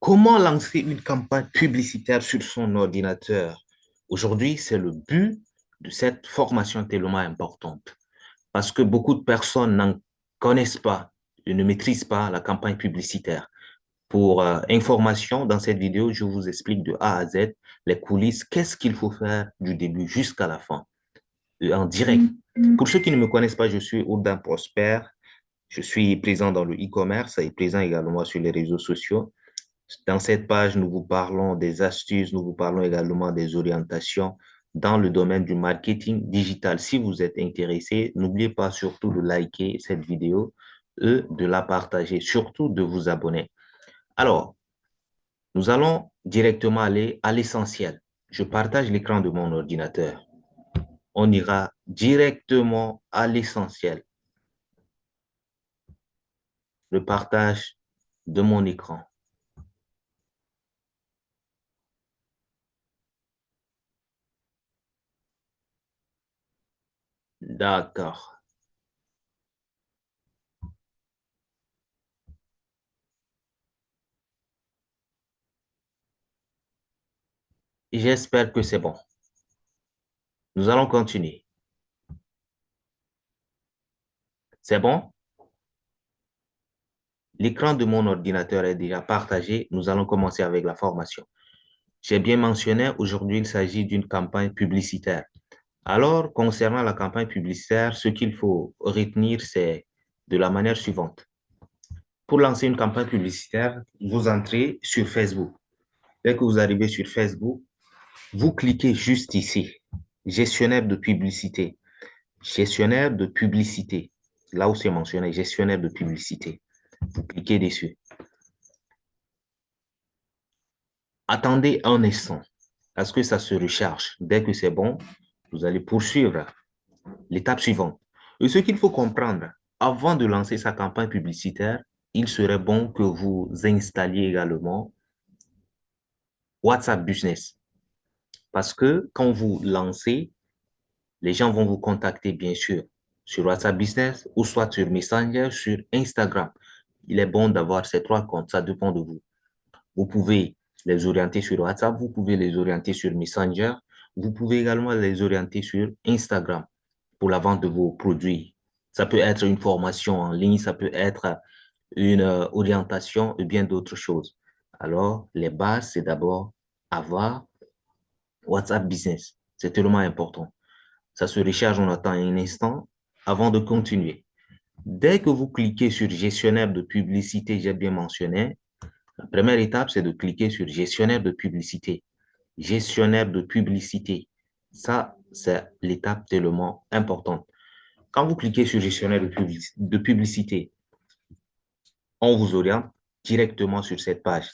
Comment lancer une campagne publicitaire sur son ordinateur? Aujourd'hui, c'est le but de cette formation tellement importante parce que beaucoup de personnes n'en connaissent pas et ne maîtrisent pas la campagne publicitaire. Pour information, dans cette vidéo, je vous explique de A à Z les coulisses, qu'est-ce qu'il faut faire du début jusqu'à la fin, en direct. Pour ceux qui ne me connaissent pas, je suis Audin Prosper. Je suis présent dans le e-commerce et présent également sur les réseaux sociaux. Dans cette page, nous vous parlons des astuces, nous vous parlons également des orientations dans le domaine du marketing digital. Si vous êtes intéressé, n'oubliez pas surtout de liker cette vidéo et de la partager, surtout de vous abonner. Alors, nous allons directement aller à l'essentiel. Je partage l'écran de mon ordinateur. On ira directement à l'essentiel. Le partage de mon écran. D'accord. J'espère que c'est bon. Nous allons continuer. C'est bon? L'écran de mon ordinateur est déjà partagé. Nous allons commencer avec la formation. J'ai bien mentionné, aujourd'hui, il s'agit d'une campagne publicitaire. Alors, concernant la campagne publicitaire, ce qu'il faut retenir, c'est de la manière suivante. Pour lancer une campagne publicitaire, vous entrez sur Facebook. Dès que vous arrivez sur Facebook, vous cliquez juste ici, gestionnaire de publicité. Gestionnaire de publicité. Là où c'est mentionné, gestionnaire de publicité. Vous cliquez dessus. Attendez un instant parce que ça se recharge. Dès que c'est bon, vous allez poursuivre l'étape suivante. Et ce qu'il faut comprendre, avant de lancer sa campagne publicitaire, il serait bon que vous installiez également WhatsApp Business. Parce que quand vous lancez, les gens vont vous contacter, bien sûr, sur WhatsApp Business ou soit sur Messenger, sur Instagram. Il est bon d'avoir ces trois comptes, ça dépend de vous. Vous pouvez les orienter sur WhatsApp, vous pouvez les orienter sur Messenger, vous pouvez également les orienter sur Instagram pour la vente de vos produits. Ça peut être une formation en ligne, ça peut être une orientation et bien d'autres choses. Alors, les bases, c'est d'abord avoir WhatsApp Business. C'est tellement important. Ça se recharge, on attend un instant avant de continuer. Dès que vous cliquez sur gestionnaire de publicité, j'ai bien mentionné, la première étape, c'est de cliquer sur gestionnaire de publicité. Gestionnaire de publicité. Ça, c'est l'étape tellement importante. Quand vous cliquez sur gestionnaire de publicité, on vous oriente directement sur cette page.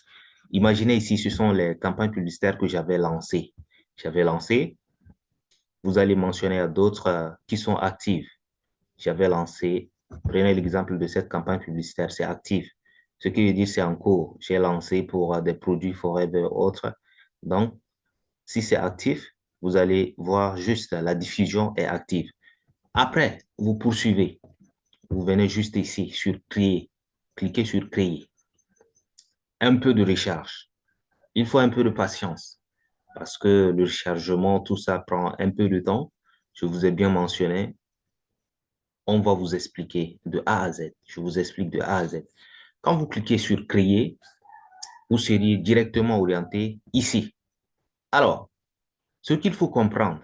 Imaginez ici, ce sont les campagnes publicitaires que j'avais lancées. J'avais lancé, vous allez mentionner à d'autres qui sont actives. J'avais lancé, prenez l'exemple de cette campagne publicitaire, c'est actif. Ce qui veut dire c'est en cours. J'ai lancé pour des produits Forever et autres. Donc, si c'est actif, vous allez voir juste la diffusion est active. Après, vous poursuivez. Vous venez juste ici sur créer. Cliquez sur créer. Un peu de recharge. Il faut un peu de patience parce que le chargement, tout ça prend un peu de temps. Je vous ai bien mentionné. On va vous expliquer de A à Z. Je vous explique de A à Z. Quand vous cliquez sur créer, vous seriez directement orienté ici. Alors, ce qu'il faut comprendre,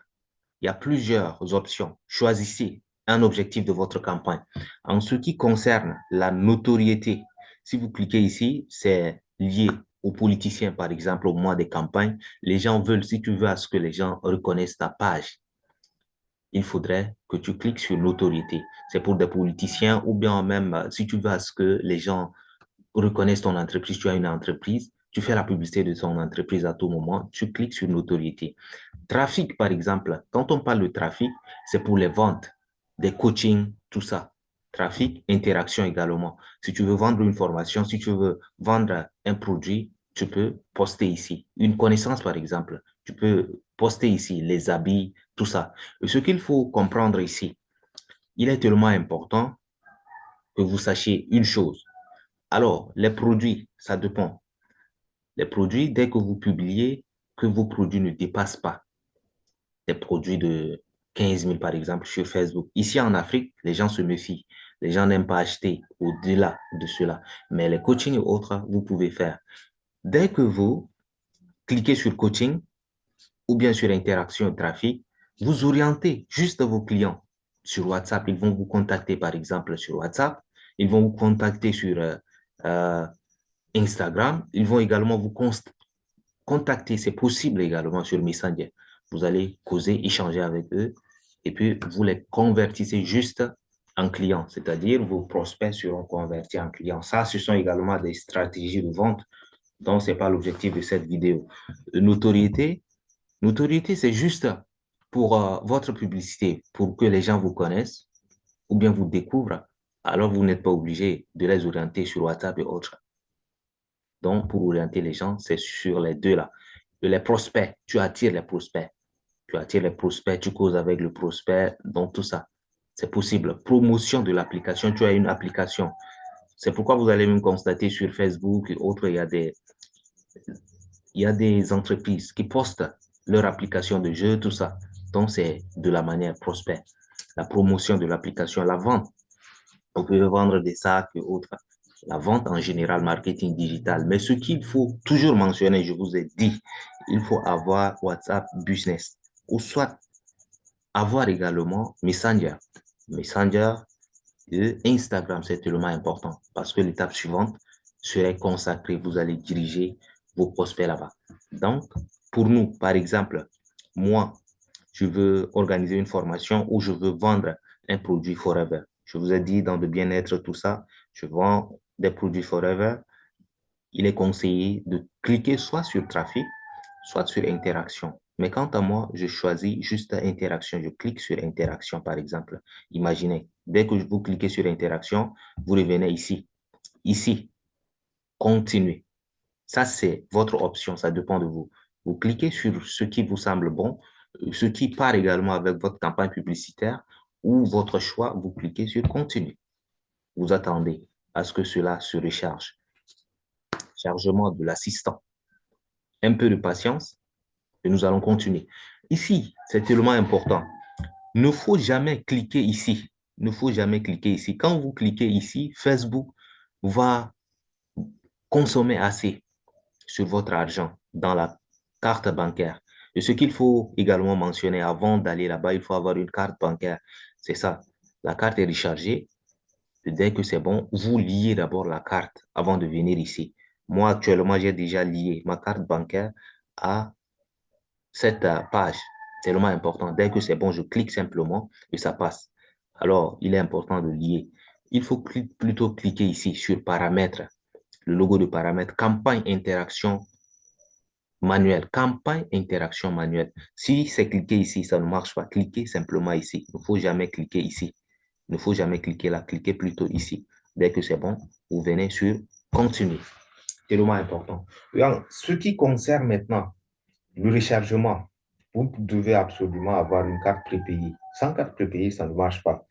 il y a plusieurs options. Choisissez un objectif de votre campagne. En ce qui concerne la notoriété, si vous cliquez ici, c'est lié aux politiciens, par exemple, au mois des campagnes. Les gens veulent, si tu veux, à ce que les gens reconnaissent ta page, il faudrait que tu cliques sur notoriété. C'est pour des politiciens ou bien même si tu veux à ce que les gens reconnaissent ton entreprise, tu as une entreprise, tu fais la publicité de ton entreprise à tout moment, tu cliques sur notoriété. Trafic, par exemple, quand on parle de trafic, c'est pour les ventes, des coachings, tout ça. Trafic, interaction également. Si tu veux vendre une formation, si tu veux vendre un produit, tu peux poster ici. Une connaissance, par exemple, tu peux poster ici les habits, tout ça. Et ce qu'il faut comprendre ici, il est tellement important que vous sachiez une chose. Alors, les produits, ça dépend. Les produits, dès que vous publiez, que vos produits ne dépassent pas des produits de 15 000, par exemple, sur Facebook. Ici, en Afrique, les gens se méfient. Les gens n'aiment pas acheter au-delà de cela. Mais les coachings et autres, vous pouvez faire. Dès que vous cliquez sur coaching ou bien sur interaction et trafic, vous orientez juste vos clients sur WhatsApp. Ils vont vous contacter, par exemple, sur WhatsApp. Ils vont vous contacter sur euh, Instagram. Ils vont également vous contacter. C'est possible également sur Messenger. Vous allez causer, échanger avec eux et puis vous les convertissez juste en clients, c'est-à-dire vos prospects seront convertis en clients. Ça, ce sont également des stratégies de vente. Donc, ce n'est pas l'objectif de cette vidéo. Notoriété, notoriété, c'est juste pour votre publicité, pour que les gens vous connaissent ou bien vous découvrent. Alors, vous n'êtes pas obligé de les orienter sur WhatsApp et autres. Donc, pour orienter les gens, c'est sur les deux là. Les prospects, tu attires les prospects. Tu attires les prospects, tu causes avec le prospect, donc tout ça. C'est possible. Promotion de l'application, tu as une application. C'est pourquoi vous allez même constater sur Facebook et autres, il y a des entreprises qui postent leur application de jeu, tout ça. Donc, c'est de la manière prospect. La promotion de l'application, la vente. On peut vendre des sacs et autres. La vente en général, marketing digital. Mais ce qu'il faut toujours mentionner, je vous ai dit, il faut avoir WhatsApp Business ou soit avoir également Messenger. Messenger et Instagram, c'est tellement important parce que l'étape suivante serait consacrée. Vous allez diriger vos prospects là-bas. Donc, pour nous, par exemple, moi, je veux organiser une formation où je veux vendre un produit Forever. Je vous ai dit dans le bien-être, tout ça, je vends des produits Forever. Il est conseillé de cliquer soit sur trafic, soit sur interaction. Mais quant à moi, je choisis juste interaction. Je clique sur interaction, par exemple. Imaginez, dès que vous cliquez sur interaction, vous revenez ici. Ici, continuer. Ça, c'est votre option. Ça dépend de vous. Vous cliquez sur ce qui vous semble bon, ce qui part également avec votre campagne publicitaire ou votre choix. Vous cliquez sur continuer. Vous attendez à ce que cela se recharge. Chargement de l'assistant. Un peu de patience et nous allons continuer. Ici, c'est tellement important. Il ne faut jamais cliquer ici. Il ne faut jamais cliquer ici. Quand vous cliquez ici, Facebook va consommer assez sur votre argent dans la carte bancaire. Et ce qu'il faut également mentionner avant d'aller là-bas, il faut avoir une carte bancaire. C'est ça. La carte est rechargée. Dès que c'est bon, vous liez d'abord la carte avant de venir ici. Moi, actuellement, j'ai déjà lié ma carte bancaire à cette page. C'est tellement important. Dès que c'est bon, je clique simplement et ça passe. Alors, il est important de lier. Il faut plutôt cliquer ici sur paramètres, le logo de paramètres, campagne interaction manuelle, campagne interaction manuelle. Si c'est cliqué ici, ça ne marche pas. Cliquez simplement ici. Il ne faut jamais cliquer ici. Il ne faut jamais cliquer là. Cliquez plutôt ici. Dès que c'est bon, vous venez sur continuer. C'est tellement important. Alors, ce qui concerne maintenant le rechargement, vous devez absolument avoir une carte prépayée. Sans carte prépayée, ça ne marche pas.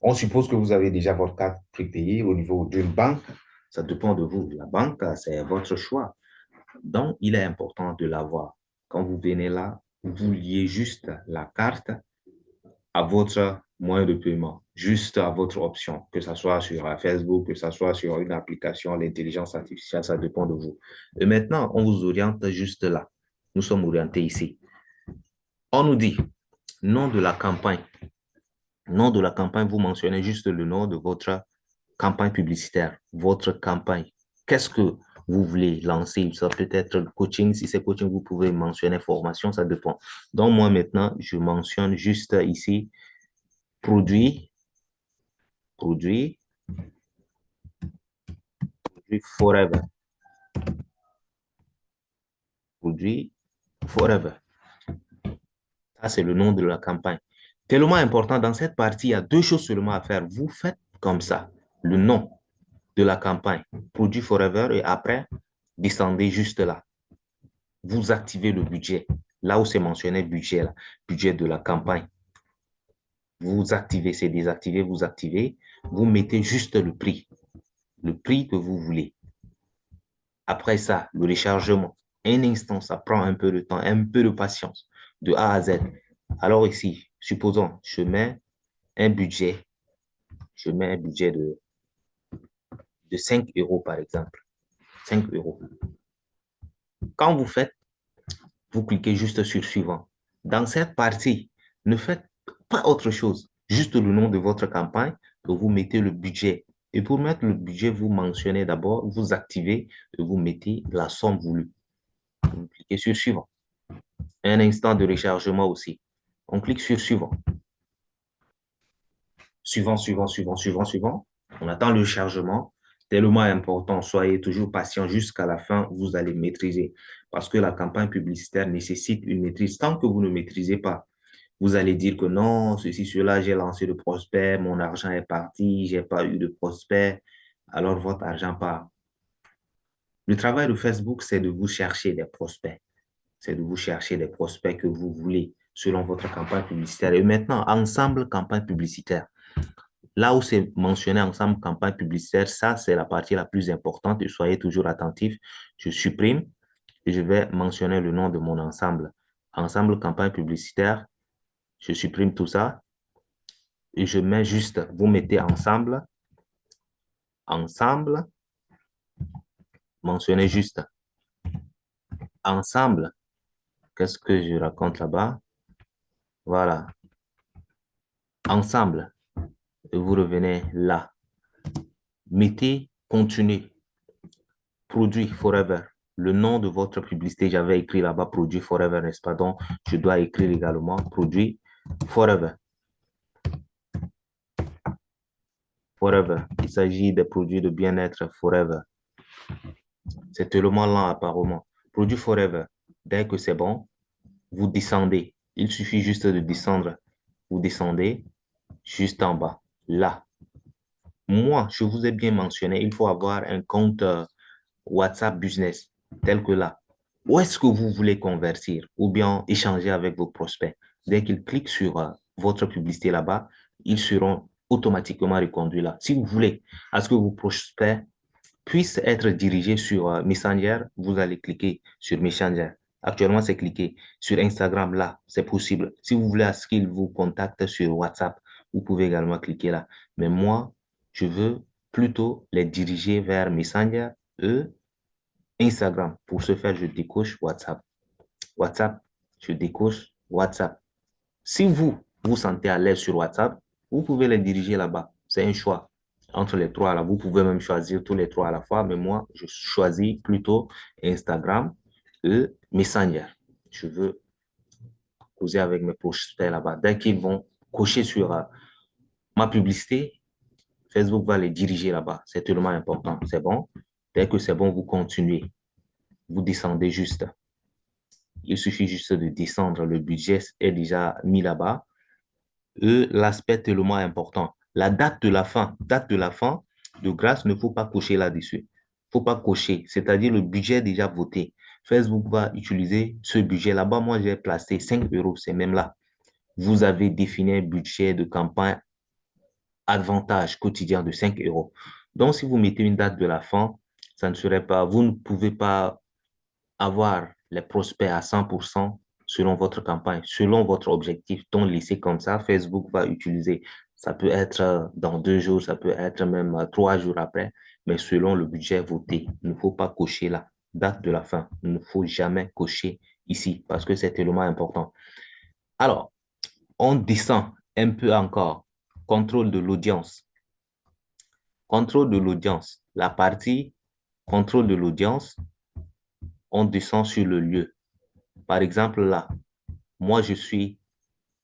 On suppose que vous avez déjà votre carte prépayée au niveau d'une banque. Ça dépend de vous. La banque, c'est votre choix. Donc, il est important de l'avoir. Quand vous venez là, vous liez juste la carte à votre moyen de paiement, juste à votre option, que ce soit sur Facebook, que ce soit sur une application, l'intelligence artificielle, ça dépend de vous. Et maintenant, on vous oriente juste là. Nous sommes orientés ici. On nous dit, nom de la campagne. Nom de la campagne, vous mentionnez juste le nom de votre campagne publicitaire, votre campagne. Qu'est-ce que vous voulez lancer? Ça peut être le coaching. Si c'est coaching, vous pouvez mentionner formation, ça dépend. Donc, moi, maintenant, je mentionne juste ici produit, produit, produit forever. Produit forever. Ça, c'est le nom de la campagne. Tellement important, dans cette partie, il y a deux choses seulement à faire. Vous faites comme ça, le nom de la campagne, produit forever, et après, descendez juste là. Vous activez le budget. Là où c'est mentionné budget, là, budget de la campagne. Vous activez, c'est désactivé, vous activez. Vous mettez juste le prix que vous voulez. Après ça, le rechargement. Un instant, ça prend un peu de temps, un peu de patience, de A à Z. Alors ici, supposons, un budget, je mets un budget de 5 euros, par exemple. 5 euros. Quand vous faites, vous cliquez juste sur suivant. Dans cette partie, ne faites pas autre chose, juste le nom de votre campagne et vous mettez le budget. Et pour mettre le budget, vous mentionnez d'abord, vous activez et vous mettez la somme voulue. Vous cliquez sur suivant. Un instant de rechargement aussi. On clique sur suivant. Suivant, suivant, suivant, suivant, suivant. On attend le chargement. Tellement important, soyez toujours patient jusqu'à la fin, vous allez maîtriser. Parce que la campagne publicitaire nécessite une maîtrise. Tant que vous ne maîtrisez pas, vous allez dire que non, ceci, cela, j'ai lancé le prospect, mon argent est parti, j'ai pas eu de prospect, alors votre argent part. Le travail de Facebook, c'est de vous chercher des prospects. C'est de vous chercher des prospects que vous voulez selon votre campagne publicitaire. Et maintenant, ensemble campagne publicitaire. Là où c'est mentionné ensemble campagne publicitaire, ça, c'est la partie la plus importante et soyez toujours attentifs. Je supprime et je vais mentionner le nom de mon ensemble. Ensemble campagne publicitaire, je supprime tout ça et je mets juste, vous mettez ensemble, ensemble, mentionnez juste ensemble. Qu'est-ce que je raconte là-bas? Voilà, ensemble. Et vous revenez là. Mettez contenu, produit forever. Le nom de votre publicité, j'avais écrit là-bas produit forever, n'est-ce pas? Donc, je dois écrire également produit forever. Forever. Il s'agit des produits de bien-être forever. C'est tellement lent apparemment. Produit forever. Dès que c'est bon, vous descendez. Il suffit juste de descendre. Vous descendez juste en bas. Là. Moi, je vous ai bien mentionné, il faut avoir un compte WhatsApp Business, tel que là. Où est-ce que vous voulez convertir ou bien échanger avec vos prospects? Dès qu'ils cliquent sur votre publicité là-bas, ils seront automatiquement reconduits là. Si vous voulez à ce que vos prospects puissent être dirigés sur Messenger, vous allez cliquer sur Messenger. Actuellement, c'est cliqué sur Instagram là, c'est possible. Si vous voulez à ce qu'ils vous contactent sur WhatsApp, vous pouvez également cliquer là. Mais moi, je veux plutôt les diriger vers Messenger et Instagram. Pour ce faire, je décoche WhatsApp. WhatsApp, je décoche WhatsApp. Si vous vous sentez à l'aise sur WhatsApp, vous pouvez les diriger là-bas. C'est un choix entre les trois là. Vous pouvez même choisir tous les trois à la fois, mais moi, je choisis plutôt Instagram et Messenger. Je veux causer avec mes prospects là-bas. Dès qu'ils vont cocher sur ma publicité, Facebook va les diriger là-bas. C'est tellement important. C'est bon. Dès que c'est bon, vous continuez. Vous descendez juste. Il suffit juste de descendre. Le budget est déjà mis là-bas. Et l'aspect tellement important. La date de la fin. Date de la fin, de grâce, il ne faut pas cocher là-dessus. Il ne faut pas cocher. C'est-à-dire le budget est déjà voté. Facebook va utiliser ce budget là-bas. Moi, j'ai placé 5 euros. C'est même là. Vous avez défini un budget de campagne avantage quotidien de 5 euros. Donc, si vous mettez une date de la fin, ça ne serait pas, vous ne pouvez pas avoir les prospects à 100% selon votre campagne, selon votre objectif. Donc, laissez comme ça, Facebook va utiliser. Ça peut être dans 2 jours, ça peut être même 3 jours après, mais selon le budget voté. Il ne faut pas cocher la date de la fin. Il ne faut jamais cocher ici parce que c'est tellement important. Alors, on descend un peu encore. Contrôle de l'audience. Contrôle de l'audience. La partie contrôle de l'audience, on descend sur le lieu. Par exemple, là, moi, je suis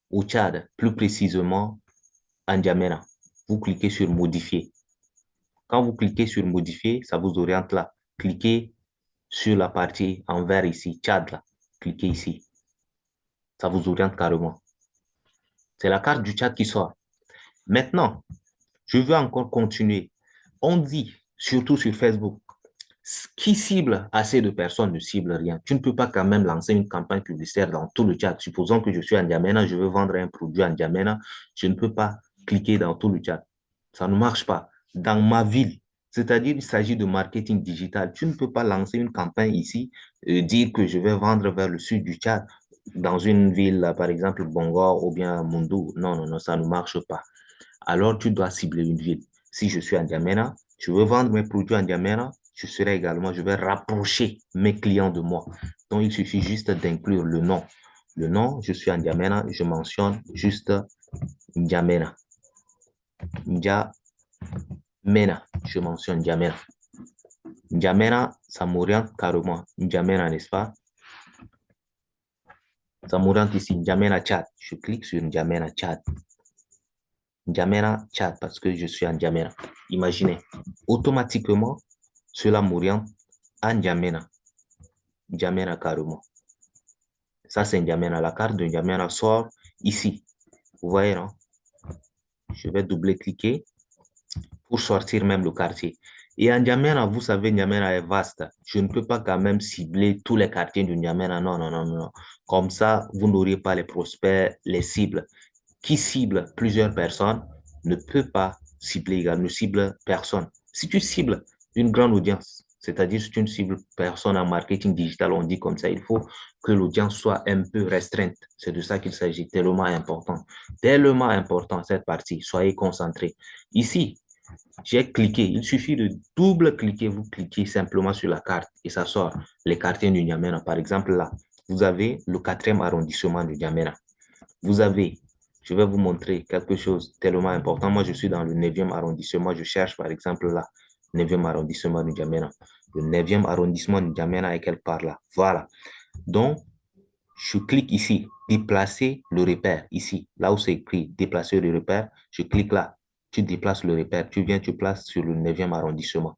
au Tchad, plus précisément en N'Djamena. Vous cliquez sur modifier. Quand vous cliquez sur modifier, ça vous oriente là. Cliquez sur la partie en vert ici, Tchad là. Cliquez ici. Ça vous oriente carrément. C'est la carte du Tchad qui sort. Maintenant, je veux encore continuer. On dit, surtout sur Facebook, qui cible assez de personnes ne cible rien. Tu ne peux pas quand même lancer une campagne publicitaire dans tout le chat. Supposons que je suis en N'Djamena, je veux vendre un produit en N'Djamena, je ne peux pas cliquer dans tout le chat. Ça ne marche pas. Dans ma ville, C'est-à-dire, il s'agit de marketing digital. Tu ne peux pas lancer une campagne ici, dire que je vais vendre vers le sud du Tchad, dans une ville, par exemple, Bangor ou bien Mundou. Non, non, non, ça ne marche pas. Alors, tu dois cibler une ville. Si je suis en N'Djamena, je veux vendre mes produits en N'Djamena, je vais rapprocher mes clients de moi. Donc, il suffit juste d'inclure le nom. Le nom, je suis en N'Djamena, je mentionne juste N'Djamena. N'Djamena, je mentionne N'Djamena. N'Djamena, ça m'oriente carrément. N'Djamena, n'est-ce pas? Ça m'oriente ici, N'Djamena Tchad. Je clique sur N'Djamena Tchad. N'Djamena Tchad parce que je suis en N'Djamena. Imaginez, automatiquement, cela m'oriente à N'Djamena. N'Djamena carrément. Ça, c'est N'Djamena. La carte de N'Djamena sort ici. Vous voyez, non? Je vais doubler-cliquer pour sortir même le quartier. Et en N'Djamena, vous savez, N'Djamena est vaste. Je ne peux pas quand même cibler tous les quartiers de N'Djamena. Non, non, non, non. Comme ça, vous n'auriez pas les prospects, les cibles. Qui cible plusieurs personnes ne peut pas cibler également, ne cible personne. Si tu cibles une grande audience, c'est-à-dire si tu ne cibles personne en marketing digital, on dit comme ça, il faut que l'audience soit un peu restreinte. C'est de ça qu'il s'agit, tellement important cette partie. Soyez concentrés. Ici, j'ai cliqué, il suffit de double-cliquer, vous cliquez simplement sur la carte et ça sort les quartiers du N'Djamena. Par exemple, là, vous avez le 4e arrondissement du N'Djamena. Vous avez, je vais vous montrer quelque chose tellement important. Moi, je suis dans le 9e arrondissement. Je cherche, par exemple, là, 9e arrondissement du N'Djamena. Le 9e arrondissement du N'Djamena est quelque part là. Voilà. Donc, je clique ici, déplacer le repère, ici, là où c'est écrit déplacer le repère, je clique là, tu déplaces le repère, tu viens, tu places sur le 9e arrondissement.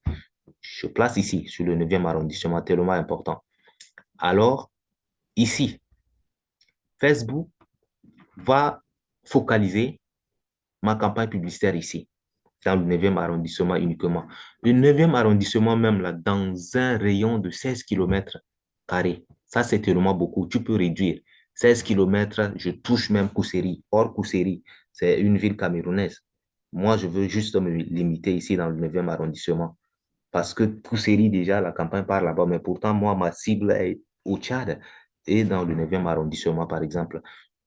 Je place ici, sur le 9e arrondissement, tellement important. Alors, ici, Facebook va focaliser ma campagne publicitaire ici, dans le 9e arrondissement uniquement. Le 9e arrondissement, même là, dans un rayon de 16 km carrés. Ça, c'est tellement beaucoup. Tu peux réduire. 16 km, je touche même Kousséri. Hors Kousséri, c'est une ville camerounaise. Moi, je veux juste me limiter ici dans le 9e arrondissement. Parce que Kousséri, déjà, la campagne part là-bas. Mais pourtant, moi, ma cible est au Tchad et dans le 9e arrondissement, par exemple.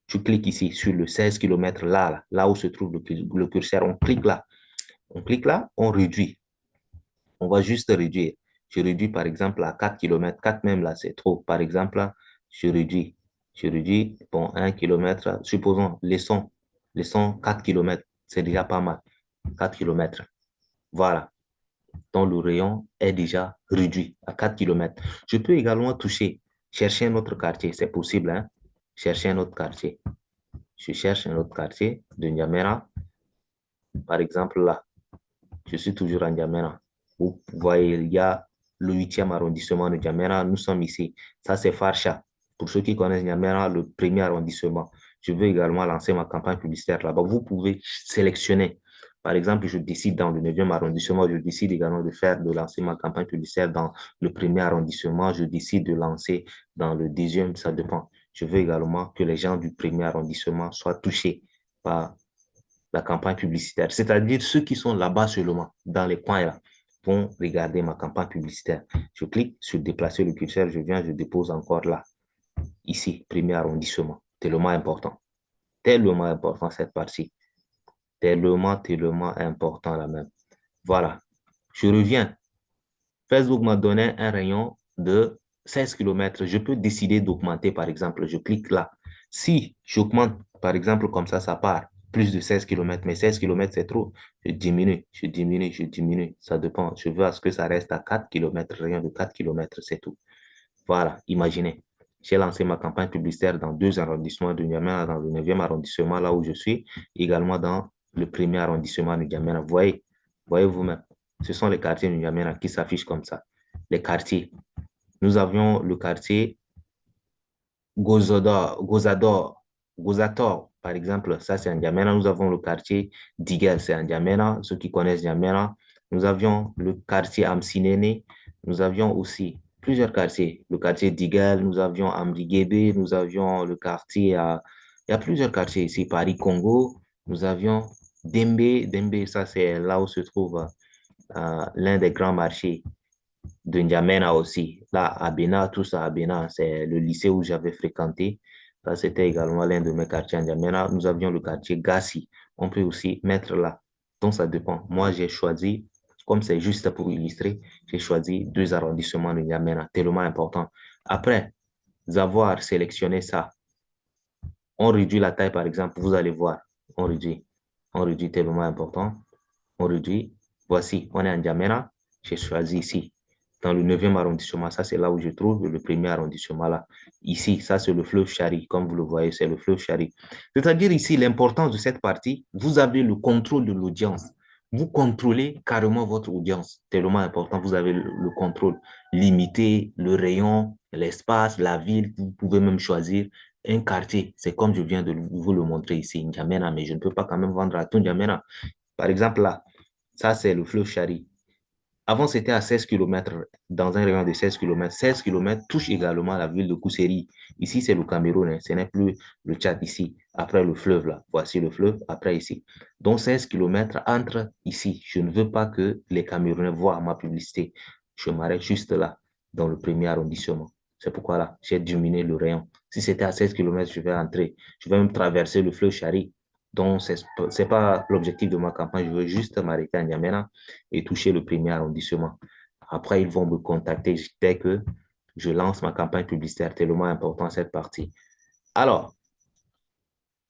Tu cliques ici sur le 16 km là où se trouve le curseur. On clique là, on réduit. On va juste réduire. Je réduis par exemple à 4 km. 4 même là, c'est trop. Par exemple, là, je réduis. Je réduis, bon, 1 km. Supposons, laissons 4 km. C'est déjà pas mal. 4 km. Voilà. Donc le rayon est déjà réduit à 4 km. Je peux également toucher, chercher un autre quartier. C'est possible, hein? Chercher un autre quartier. Je cherche un autre quartier de N'Djamena. Par exemple, là, je suis toujours à N'Djamena. Vous voyez, il y a le 8e arrondissement de N'Djamena. Nous sommes ici. Ça, c'est Farsha. Pour ceux qui connaissent N'Djamena, le premier arrondissement. Je veux également lancer ma campagne publicitaire là-bas. Vous pouvez sélectionner. Par exemple, je décide dans le 9e arrondissement, je décide également de lancer ma campagne publicitaire dans le premier arrondissement. Je décide de lancer dans le 10e, ça dépend. Je veux également que les gens du premier arrondissement soient touchés par la campagne publicitaire. C'est-à-dire ceux qui sont là-bas seulement, dans les coins là, vont regarder ma campagne publicitaire. Je clique sur déplacer le curseur, je viens, je dépose encore là. Ici, premier arrondissement. Tellement important cette partie. Tellement important là même. Voilà. Je reviens. Facebook m'a donné un rayon de 16 km. Je peux décider d'augmenter, par exemple. Je clique là. Si j'augmente, par exemple, comme ça part plus de 16 km, mais 16 km, c'est trop. Je diminue. Ça dépend. Je veux à ce que ça reste à 4 km, rayon de 4 km, c'est tout. Voilà, imaginez. J'ai lancé ma campagne publicitaire dans 2 arrondissements de N'Djamena, dans le 9e arrondissement, là où je suis, également dans le premier arrondissement de N'Djamena. Voyez vous-même. Ce sont les quartiers de N'Djamena qui s'affichent comme ça. Les quartiers. Nous avions le quartier Gozator, par exemple, ça c'est en N'Djamena. Nous avons le quartier Digel, c'est en N'Djamena. Ceux qui connaissent N'Djamena. Nous avions le quartier Amsinene. Nous avions aussi plusieurs quartiers. Le quartier Digel, nous avions Amriguébé, nous avions le quartier, il y a plusieurs quartiers ici, Paris-Congo. Nous avions Dembe, ça c'est là où se trouve l'un des grands marchés de N'Djamena aussi. Là, à Bénin, tout ça, à Bénin, c'est le lycée où j'avais fréquenté. Ça, c'était également l'un de mes quartiers à N'Djamena. Nous avions le quartier Gassi. On peut aussi mettre là. Donc, ça dépend. Moi, j'ai choisi, comme c'est juste pour illustrer, j'ai choisi deux arrondissements de N'Djamena, tellement important. Après avoir sélectionné ça, on réduit la taille, par exemple, vous allez voir, on réduit. On réduit tellement important. On réduit. Voici, on est en N'Djamena. J'ai choisi ici, dans le 9e arrondissement. Ça, c'est là où je trouve le premier arrondissement là. Ici, ça, c'est le fleuve Chari. Comme vous le voyez, c'est le fleuve Chari. C'est-à-dire ici, l'importance de cette partie, vous avez le contrôle de l'audience. Vous contrôlez carrément votre audience. Tellement important. Vous avez le contrôle. Limiter le rayon, l'espace, la ville. Vous pouvez même choisir un quartier. C'est comme je viens de vous le montrer ici, N'Djamena, mais je ne peux pas quand même vendre à tout N'Djamena. Par exemple, là, ça, c'est le fleuve Chari. Avant, c'était à 16 kilomètres, dans un rayon de 16 kilomètres. 16 kilomètres touche également la ville de Kousséri. Ici, c'est le Cameroun, hein. Ce n'est plus le Tchad ici. Après le fleuve, là. Voici le fleuve, après ici. Donc, 16 kilomètres entre ici. Je ne veux pas que les Camerounais voient ma publicité. Je m'arrête juste là, dans le premier arrondissement. C'est pourquoi là, j'ai diminué le rayon. Si c'était à 16 kilomètres, je vais entrer. Je vais même traverser le fleuve Chari. Donc, ce n'est pas l'objectif de ma campagne. Je veux juste m'arrêter à N'Djamena et toucher le premier arrondissement. Après, ils vont me contacter dès que je lance ma campagne publicitaire, tellement important cette partie. Alors,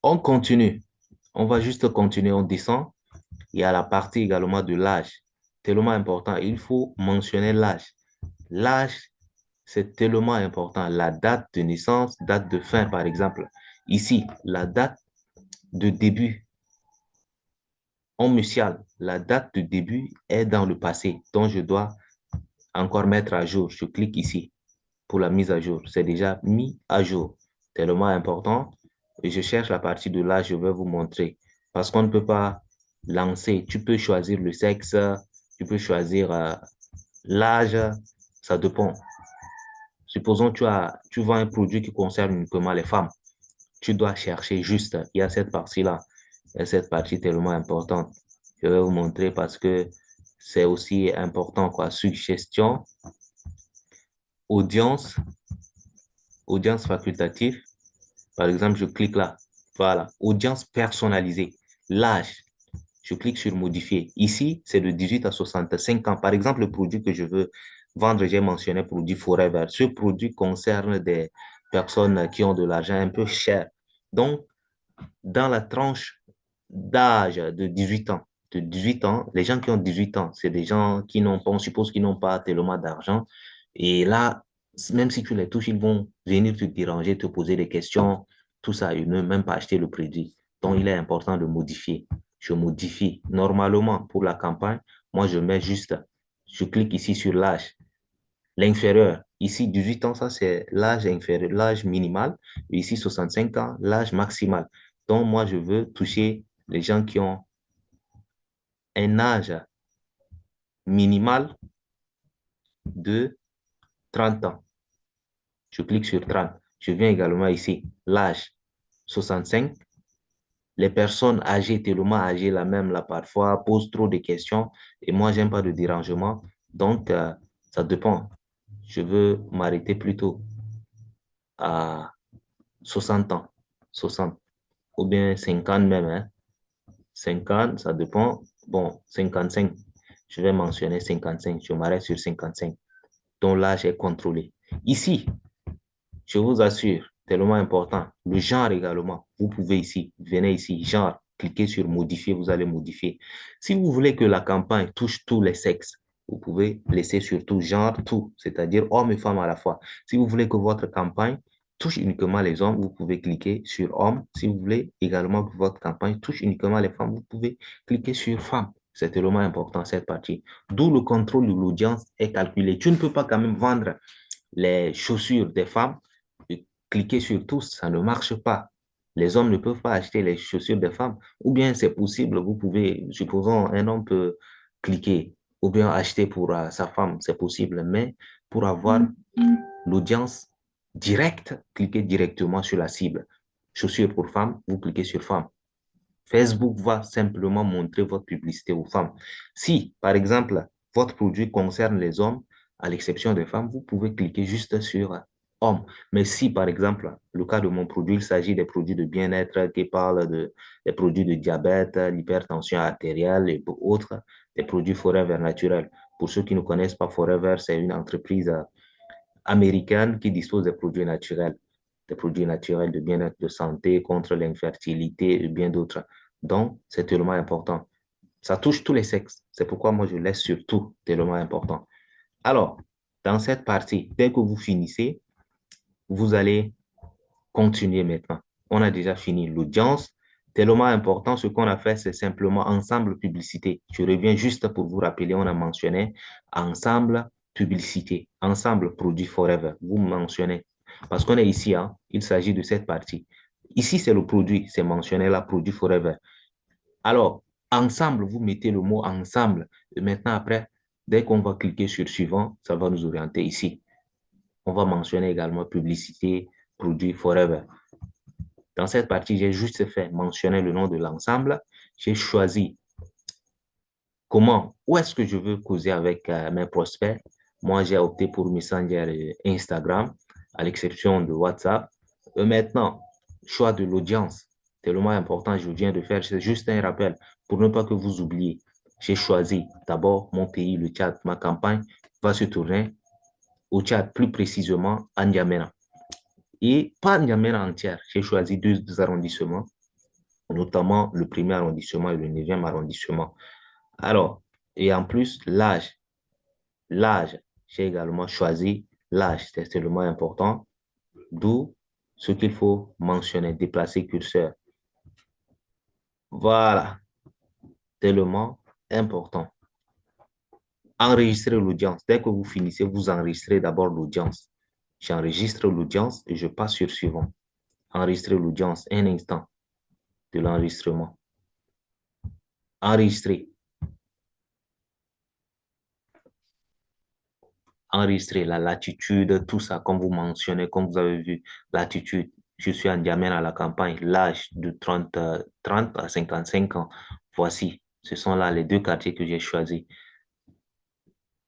on continue. On va juste continuer, on descend. Il y a la partie également de l'âge, tellement important. Il faut mentionner l'âge. L'âge, c'est tellement important. La date de naissance, date de fin, par exemple. Ici, la date de début, on me signale, la date de début est dans le passé, donc je dois encore mettre à jour. Je clique ici pour la mise à jour. C'est déjà mis à jour. Tellement important. Et je cherche la partie de là, je vais vous montrer. Parce qu'on ne peut pas lancer. Tu peux choisir le sexe, tu peux choisir l'âge, ça dépend. Supposons que tu vends un produit qui concerne uniquement les femmes. Tu dois chercher juste. Il y a cette partie-là. Il y a cette partie tellement importante. Je vais vous montrer parce que c'est aussi important, quoi. Suggestion, audience, audience facultative. Par exemple, je clique là. Voilà. Audience personnalisée. L'âge. Je clique sur modifier. Ici, c'est de 18 à 65 ans. Par exemple, le produit que je veux vendre, j'ai mentionné produit Forever. Ce produit concerne des personnes qui ont de l'argent un peu cher. Donc, dans la tranche d'âge de 18 ans, les gens qui ont 18 ans, c'est des gens qui n'ont pas, on suppose qu'ils n'ont pas tellement d'argent. Et là, même si tu les touches, ils vont venir te déranger, te poser des questions, tout ça, ils ne même pas acheter le produit. Donc, il est important de modifier. Je modifie. Normalement, pour la campagne, moi, je mets juste, je clique ici sur l'âge. L'inférieur, ici 18 ans, ça c'est l'âge inférieur, l'âge minimal. Et ici 65 ans, l'âge maximal. Donc moi, je veux toucher les gens qui ont un âge minimal de 30 ans. Je clique sur 30. Je viens également ici, l'âge 65. Les personnes âgées, tellement âgées, là même, là, parfois, posent trop de questions. Et moi, j'aime pas de dérangement. Donc, ça dépend. Je veux m'arrêter plutôt à 60 ans, 60 ou bien 50 même, hein. 50, ça dépend. Bon, 55, je vais mentionner 55, je m'arrête sur 55. Donc là, j'ai contrôlé. Ici, je vous assure, tellement important, le genre également. Vous pouvez ici, venez ici, genre, cliquez sur modifier, vous allez modifier. Si vous voulez que la campagne touche tous les sexes, vous pouvez laisser sur tout genre, tout, c'est-à-dire hommes et femmes à la fois. Si vous voulez que votre campagne touche uniquement les hommes, vous pouvez cliquer sur hommes. Si vous voulez également que votre campagne touche uniquement les femmes, vous pouvez cliquer sur femmes. C'est tellement important cette partie. D'où le contrôle de l'audience est calculé. Tu ne peux pas quand même vendre les chaussures des femmes et cliquer sur tous, ça ne marche pas. Les hommes ne peuvent pas acheter les chaussures des femmes. Ou bien c'est possible, vous pouvez, supposons un homme peut cliquer ou bien acheter pour sa femme, c'est possible. Mais pour avoir l'audience directe, cliquez directement sur la cible. Chaussures pour femmes, vous cliquez sur femme. Facebook va simplement montrer votre publicité aux femmes. Si, par exemple, votre produit concerne les hommes, à l'exception des femmes, vous pouvez cliquer juste sur hommes. Mais si, par exemple, le cas de mon produit, il s'agit des produits de bien-être qui parlent des produits de diabète, l'hypertension artérielle et autres, des produits Forever naturels. Pour ceux qui ne connaissent pas Forever, c'est une entreprise américaine qui dispose des produits naturels de bien-être, de santé, contre l'infertilité et bien d'autres. Donc, c'est tellement important. Ça touche tous les sexes. C'est pourquoi moi, je laisse surtout tellement important. Alors, dans cette partie, dès que vous finissez, vous allez continuer maintenant. On a déjà fini l'audience. Tellement important, ce qu'on a fait, c'est simplement ensemble publicité. Je reviens juste pour vous rappeler, on a mentionné ensemble publicité, ensemble produit forever. Vous mentionnez, parce qu'on est ici, hein, il s'agit de cette partie. Ici, c'est le produit, c'est mentionné là, produit forever. Alors, ensemble, vous mettez le mot ensemble. Et maintenant, après, dès qu'on va cliquer sur suivant, ça va nous orienter ici. On va mentionner également publicité, produit forever. Dans cette partie, j'ai juste fait mentionner le nom de l'ensemble. J'ai choisi où est-ce que je veux causer avec mes prospects. Moi, j'ai opté pour Messenger et Instagram, à l'exception de WhatsApp. Maintenant, choix de l'audience. Tellement important, je viens de faire. C'est juste un rappel pour ne pas que vous oubliez. J'ai choisi d'abord mon pays, le Tchad. Ma campagne va se tourner au Tchad, plus précisément à N'Djamena. Et pas N'Djamena entière. J'ai choisi deux arrondissements, notamment le premier arrondissement et le 9e arrondissement. Alors, et en plus, l'âge. L'âge, j'ai également choisi l'âge, c'est tellement important, d'où ce qu'il faut mentionner, déplacer curseur. Voilà, tellement important. Enregistrer l'audience. Dès que vous finissez, vous enregistrez d'abord l'audience. J'enregistre l'audience et je passe sur suivant. Enregistrer l'audience, un instant de l'enregistrement. Enregistrer. Enregistrer la latitude, tout ça, comme vous mentionnez, comme vous avez vu, latitude. Je suis en Diamène à la campagne, l'âge de 30 à 55 ans. Voici, ce sont là les deux quartiers que j'ai choisis.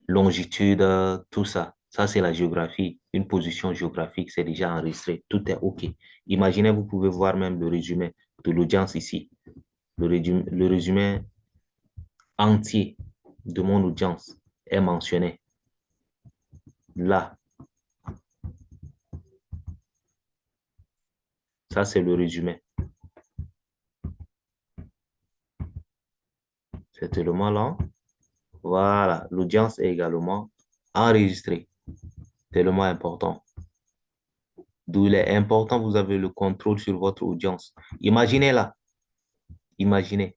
Longitude, tout ça. Ça, c'est la géographie. Une position géographique, c'est déjà enregistré. Tout est OK. Imaginez, vous pouvez voir même le résumé de l'audience ici. Le résumé entier de mon audience est mentionné là. Ça, c'est le résumé. C'est tellement long. Voilà, l'audience est également enregistrée. Tellement important. D'où il est important, vous avez le contrôle sur votre audience. Imaginez là, imaginez.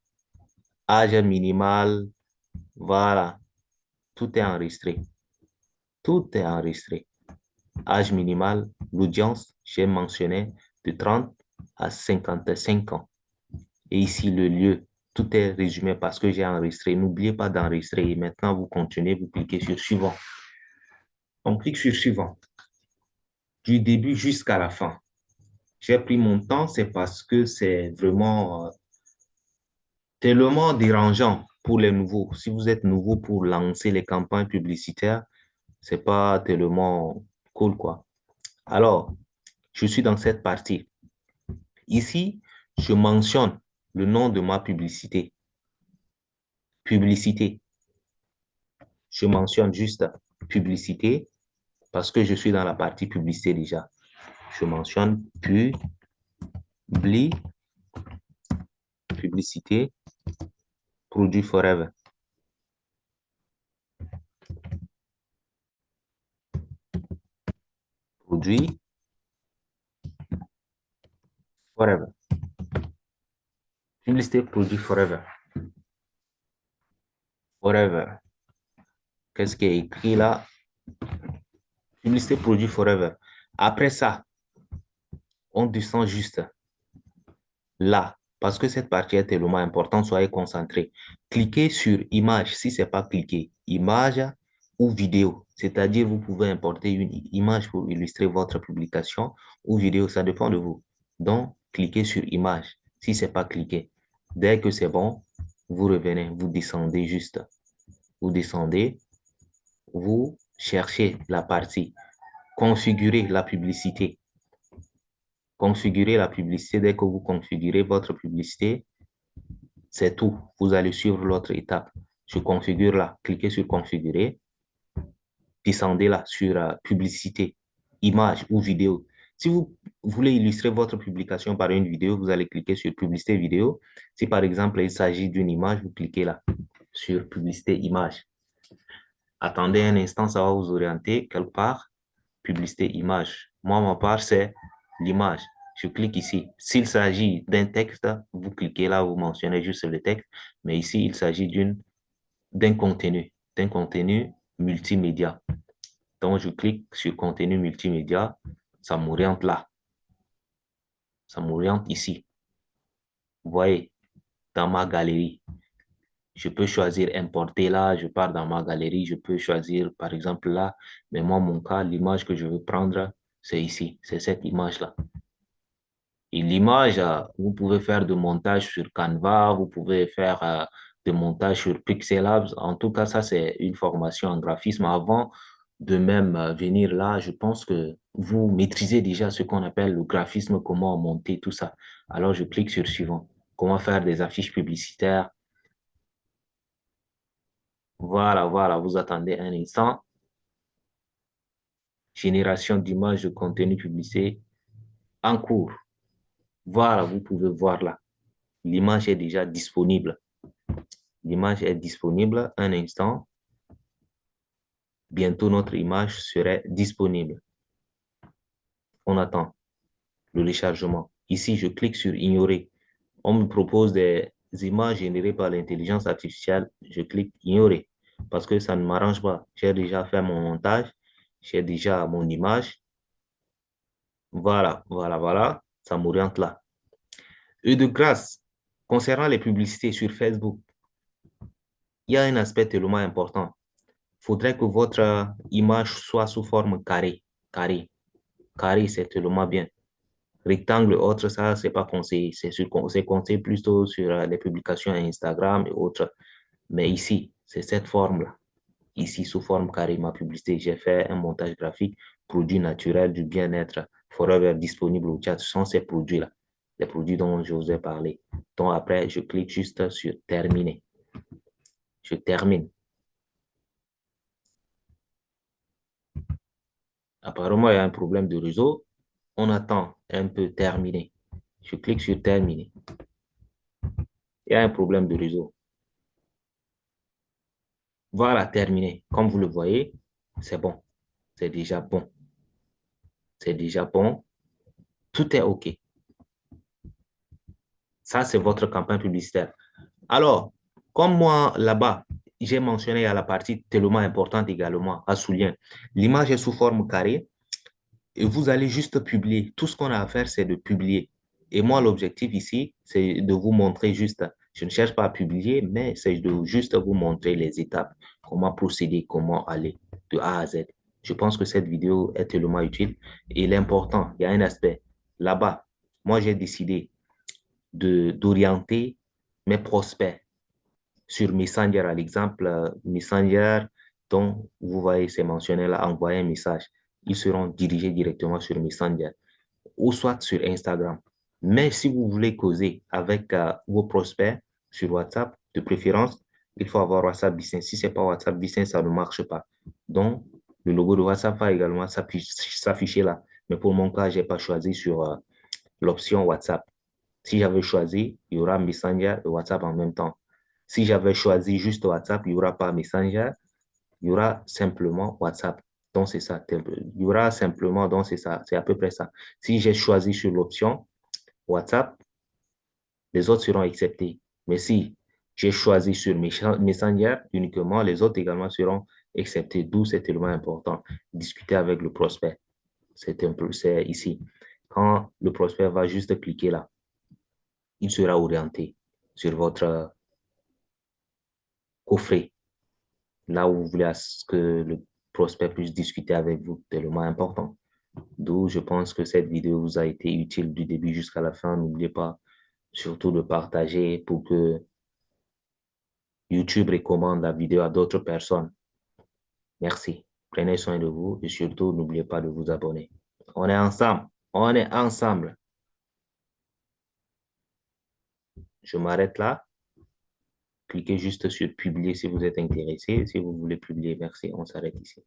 Âge minimal, voilà, tout est enregistré. Tout est enregistré. Âge minimal, l'audience, j'ai mentionné de 30 à 55 ans. Et ici, le lieu, tout est résumé parce que j'ai enregistré. N'oubliez pas d'enregistrer. Et maintenant, vous continuez, vous cliquez sur suivant. On clique sur suivant. Du début jusqu'à la fin. J'ai pris mon temps, c'est parce que c'est vraiment tellement dérangeant pour les nouveaux. Si vous êtes nouveau pour lancer les campagnes publicitaires, c'est pas tellement cool, quoi. Alors, je suis dans cette partie. Ici, je mentionne le nom de ma publicité. Publicité. Je mentionne juste publicité parce que je suis dans la partie publicité déjà. Je mentionne publicité, produit forever. Produit forever. Publicité, produit forever. Forever. Qu'est-ce qui est écrit là? Publicité, produit forever. Après ça, on descend juste là. Parce que cette partie est tellement importante, soyez concentrés. Cliquez sur image si ce n'est pas cliqué. Image ou vidéo. C'est-à-dire, vous pouvez importer une image pour illustrer votre publication ou vidéo, ça dépend de vous. Donc, cliquez sur image si ce n'est pas cliqué. Dès que c'est bon, vous revenez, vous descendez juste. Vous descendez, vous cherchez la partie configurer la publicité. Configurer la publicité, dès que vous configurez votre publicité, c'est tout. Vous allez suivre l'autre étape. Je configure là, cliquez sur configurer, descendez là sur publicité, image ou vidéo. Si vous voulez illustrer votre publication par une vidéo, vous allez cliquer sur publicité vidéo. Si par exemple il s'agit d'une image, vous cliquez là sur publicité image. Attendez un instant, ça va vous orienter quelque part. Publicité image. Moi, ma part, c'est l'image. Je clique ici. S'il s'agit d'un texte, vous cliquez là, vous mentionnez juste le texte. Mais ici, il s'agit d'un contenu multimédia. Donc, je clique sur contenu multimédia. Ça m'oriente là. Ça m'oriente ici. Vous voyez, dans ma galerie. Je peux choisir importer là, je pars dans ma galerie, je peux choisir par exemple là, mais moi, mon cas, l'image que je veux prendre, c'est ici, c'est cette image-là. Et l'image, vous pouvez faire de montage sur Canva, vous pouvez faire de montage sur Pixelab. En tout cas, ça, c'est une formation en graphisme. Avant de même venir là, je pense que vous maîtrisez déjà ce qu'on appelle le graphisme, comment monter tout ça. Alors, je clique sur suivant. Comment faire des affiches publicitaires. Voilà, voilà, vous attendez un instant. Génération d'images de contenu publicité en cours. Voilà, vous pouvez voir là. L'image est déjà disponible. L'image est disponible. Un instant. Bientôt, notre image serait disponible. On attend le téléchargement. Ici, je clique sur ignorer. On me propose des images générées par l'intelligence artificielle. Je clique ignorer parce que ça ne m'arrange pas. J'ai déjà fait mon montage. J'ai déjà mon image. Voilà, voilà, voilà. Ça m'oriente là. Et de grâce, concernant les publicités sur Facebook, il y a un aspect tellement important. Il faudrait que votre image soit sous forme carrée. Carré. Carré, c'est tellement bien. Rectangle, autre, ça, c'est pas conseillé. C'est conseillé plutôt sur les publications Instagram et autres. Mais ici, c'est cette forme-là. Ici, sous forme carrée, ma publicité, j'ai fait un montage graphique, produit naturel du bien-être, forever disponible au chat. Ce sont ces produits-là, les produits dont je vous ai parlé. Donc après, je clique juste sur terminer. Je termine. Apparemment, il y a un problème de réseau. On attend un peu terminer. Je clique sur terminer. Il y a un problème de réseau. Voilà, terminé. Comme vous le voyez, c'est bon. C'est déjà bon. C'est déjà bon. Tout est OK. Ça, c'est votre campagne publicitaire. Alors, comme moi, là-bas, j'ai mentionné à la partie tellement importante également, à souligner, l'image est sous forme carrée et vous allez juste publier. Tout ce qu'on a à faire, c'est de publier. Et moi, l'objectif ici, c'est de vous montrer juste, je ne cherche pas à publier, mais c'est de juste vous montrer les étapes, comment procéder, comment aller de A à Z. Je pense que cette vidéo est tellement utile. Et l'important, il y a un aspect. Là-bas, moi, j'ai décidé d'orienter mes prospects sur Messenger, à l'exemple, Messenger, dont vous voyez, c'est mentionné là, envoyer un message. Ils seront dirigés directement sur Messenger ou soit sur Instagram. Mais si vous voulez causer avec vos prospects sur WhatsApp, de préférence, il faut avoir WhatsApp Business. Si ce n'est pas WhatsApp Business, ça ne marche pas. Donc, le logo de WhatsApp va également s'afficher là. Mais pour mon cas, je n'ai pas choisi sur l'option WhatsApp. Si j'avais choisi, il y aura Messenger et WhatsApp en même temps. Si j'avais choisi juste WhatsApp, il n'y aura pas Messenger, il y aura simplement WhatsApp. Donc, c'est ça. Il y aura simplement, donc c'est ça. C'est à peu près ça. Si j'ai choisi sur l'option WhatsApp, les autres seront acceptés. Mais si j'ai choisi sur Messenger uniquement, les autres également seront acceptés. D'où c'est tellement important. Discuter avec le prospect. C'est ici. Quand le prospect va juste cliquer là, il sera orienté sur votre coffret, là où vous voulez à ce que le prospect puisse discuter avec vous, tellement important. D'où je pense que cette vidéo vous a été utile du début jusqu'à la fin. N'oubliez pas surtout de partager pour que YouTube recommande la vidéo à d'autres personnes. Merci. Prenez soin de vous et surtout, n'oubliez pas de vous abonner. On est ensemble. On est ensemble. Je m'arrête là. Cliquez juste sur publier si vous êtes intéressé. Si vous voulez publier, merci. On s'arrête ici.